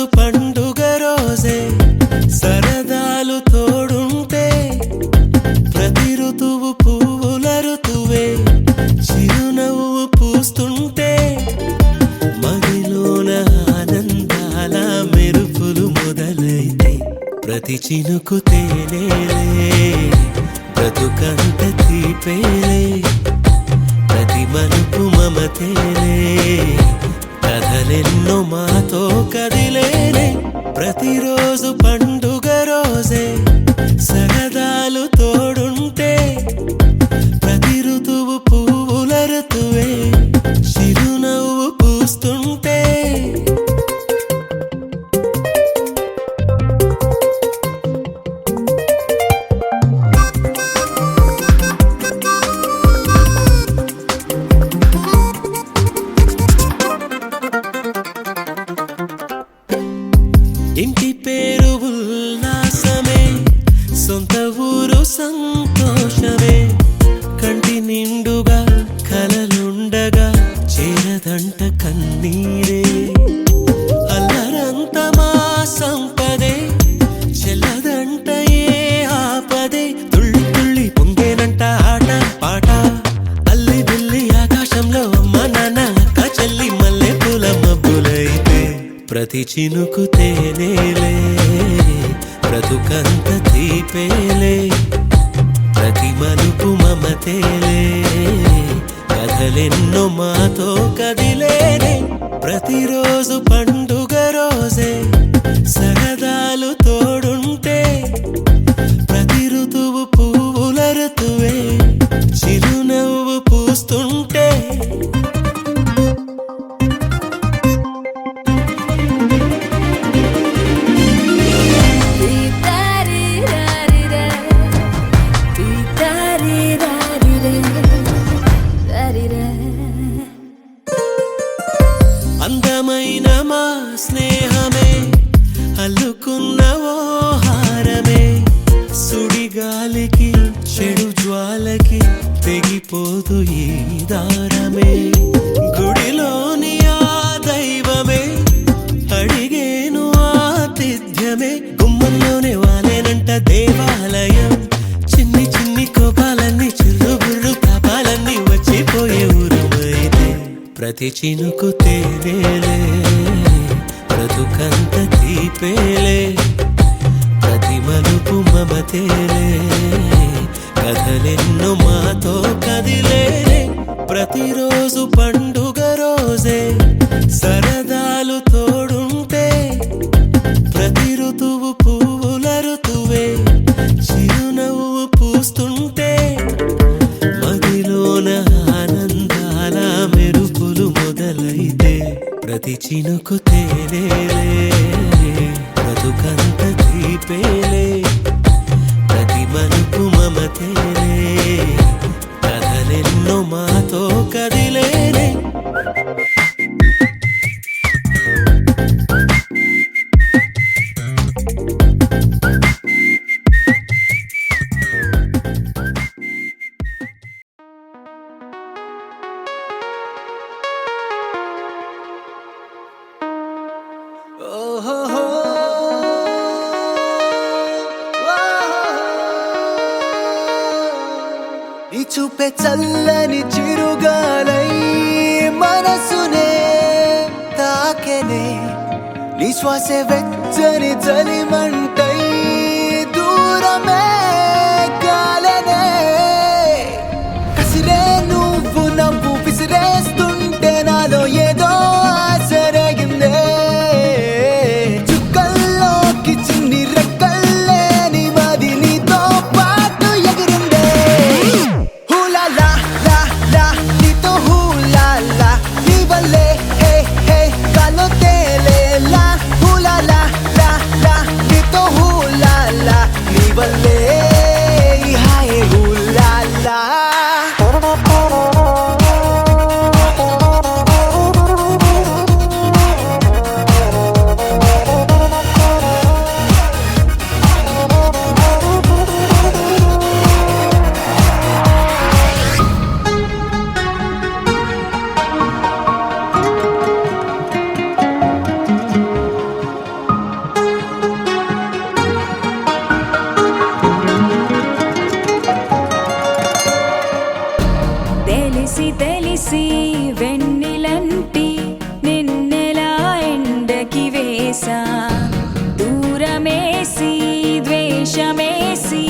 ప్రతిరోజు పండుగ రోజే సరదాలు తోడుంటే ప్రతి ఋతువు పువ్వుల ఋతువే చిరునవ్వు పూస్తుంటే మదిలోన ఆనందాల మెరుపులు మొదలైతే ప్రతి చినుకు తేనేలే బ్రతుకంత తీపేలే ప్రతి మలుపు మమతేలే కథలెన్నో మాతో కదిలేనే ప్రతిరోజు పండుగ రోజే సరదాలు తోడుంటే ప్రతి ఋతువు పువ్వుల ఋతువే చిరునవ్వు పూస్తుంటే ఇంటి పేరు ఉల్లాసమే సొంత ఊరు సంతోషమే కంటి నిండుగా కలలుండగా చేరదంట కన్నీరే అల్లరంత మా సంపదే చెల్లదంట ఏ ఆపదే తుళ్ళి తుళ్ళి పొంగేనంట ఆట పాట అల్లి బిల్లి ఆకాశంలో అమ్మ నాన్న అక్క చెల్లి మల్లె పూల మబ్బులైతే ప్రతి చినుకు తేనేలే బ్రతుకంత తీపేలే ప్రతి మలుపు మమతేలే కథలెన్నో మాతో కదిలేనే ప్రతిరోజు పండుగ రోజే సరదాలు తోడుంటే ప్రతి ఋతువు పువ్వుల ఋతువే చిరునవ్వు పూస్తుంటే అందమైన మా స్నేహమే అల్లుకున్న ఓ హారమే సుడిగాలికి చెడు జ్వాలకి తెగిపోదు ఈ దారమే గుడిలోని ఆ దైవమే అడిగేను ఆతిథ్యమే గుమ్మంలోనే వాలేనంట దేవాలయం చిన్ని చిన్ని కోపాలన్నీ చిల్లు బుర్రు పాపాలన్నీ వచ్చిపోయే ఊరుమైతే ప్రతి చినుకు తేనేలే బ్రతుకంత తీపేలే ప్రతి మలుపు మమతేలే కథలెన్నో మాతో కదిలేనే ప్రతిరోజు పండుగ రోజే సరదాలు తోడుంటే ప్రతి ఋతువు పువ్వుల ఋతువే చిరునవ్వు పూస్తుంటే మదిలోన ఆనందాల మెరుపులు మొదలైతే ప్రతి చినుకు తేనేలే బ్రతుకంత తీపేలే ప్రతి మలుపు మమతేలే కథలెన్నో మాతో కదిలేనే నీ చూపే చల్లని చిరుగాలై మనసునే తాకెనే నీ శ్వాసే వెచ్చని చలిమంటై దూరమే కాలనే కసిరే నువ్వు నవ్వు విసిరేస్తుంటే నాలో ఏదో ఆశరగిందే చుక్కల్లోకి చిన్ని రెక్కల్లే నీ మది నీతో పాటు ఎగిరిందే హూలా లా లా లా నీతో హూలా లా నీ వల్లే హే హే కాలో తేలేలా హూలా లా లా లా నీతో కలిసి వెన్నెలంటి నిన్నెలా ఎండకి వేసా దూరమేసి ద్వేషమేసి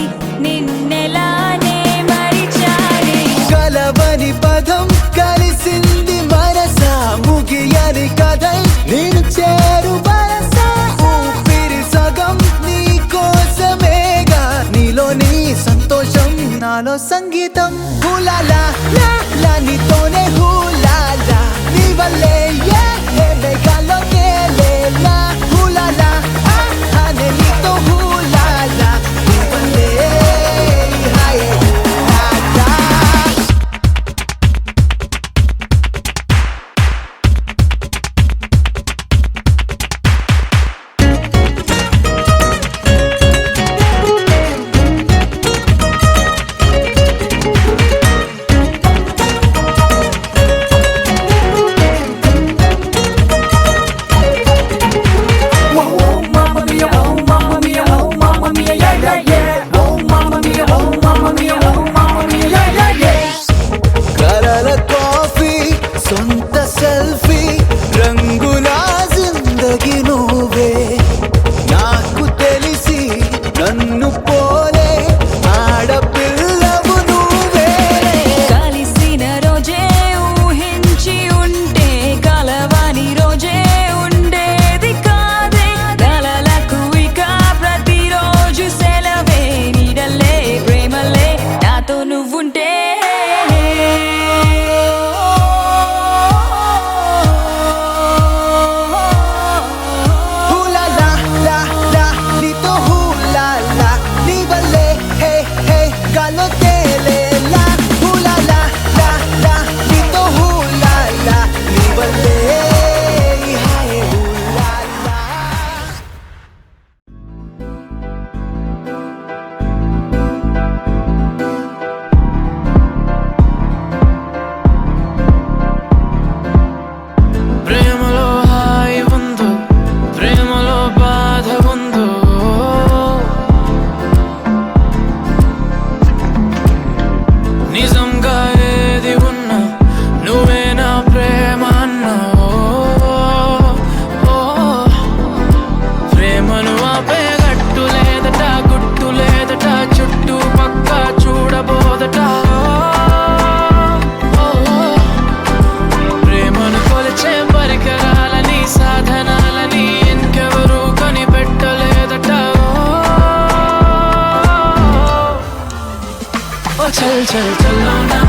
నిన్నెలానే మరిచానే కలవని పదం కలిసింది మనసా ముగియని కథై నేను చేరు వరసా ఊపిరి సగం నీ కోసమేగా నీలో నీ సంతోషం నాలో సంగీతం హూలాలా లా లా నీతోనే హూలాలా నీ వల్లే ఏ మేఘాల్లో తేలేలా హూలాలా అనే నీతో హూలాలా నీ వల్లే హాయ్ హూలాలా కలల కాఫీ సొంత సెల్ఫీ రంగుల జిందగీ నువ్వే నాకు తెలిసి నన్ను పోలే ఆడపిల్లవు నువ్వే కలిసిన రోజే ఊహించి ఉంటే కలవని రోజే ఉండేది కాదే కలలకు ఇక ప్రతిరోజు సెలవే నీడల్లే ప్రేమలే నాతో నువ్వుంటే హూలాలా లా లా నీతో హూలాలా నీ వల్లే హే హే గాల్లో తేలేలా హూలాలా లా లా నీతో హూలాలా నీ వల్లే హాయ్ హూలాలా ప్రేమలో హాయి ఉందో ప్రేమలో బాధ ఉందో నిజంగా ఏది ఉన్నా నువ్వే నా ప్రేమ అన్నావు ప్రేమను ఆపే గట్టు లేదట గుట్టు లేదట చుట్టూ పక్క చూడబోదట ప్రేమను కొలిచే పరికరాలని సాధనాలని ఇంకెవరూ కనిపెట్టలేదట ఓ చల్ చల్ చల్లోనా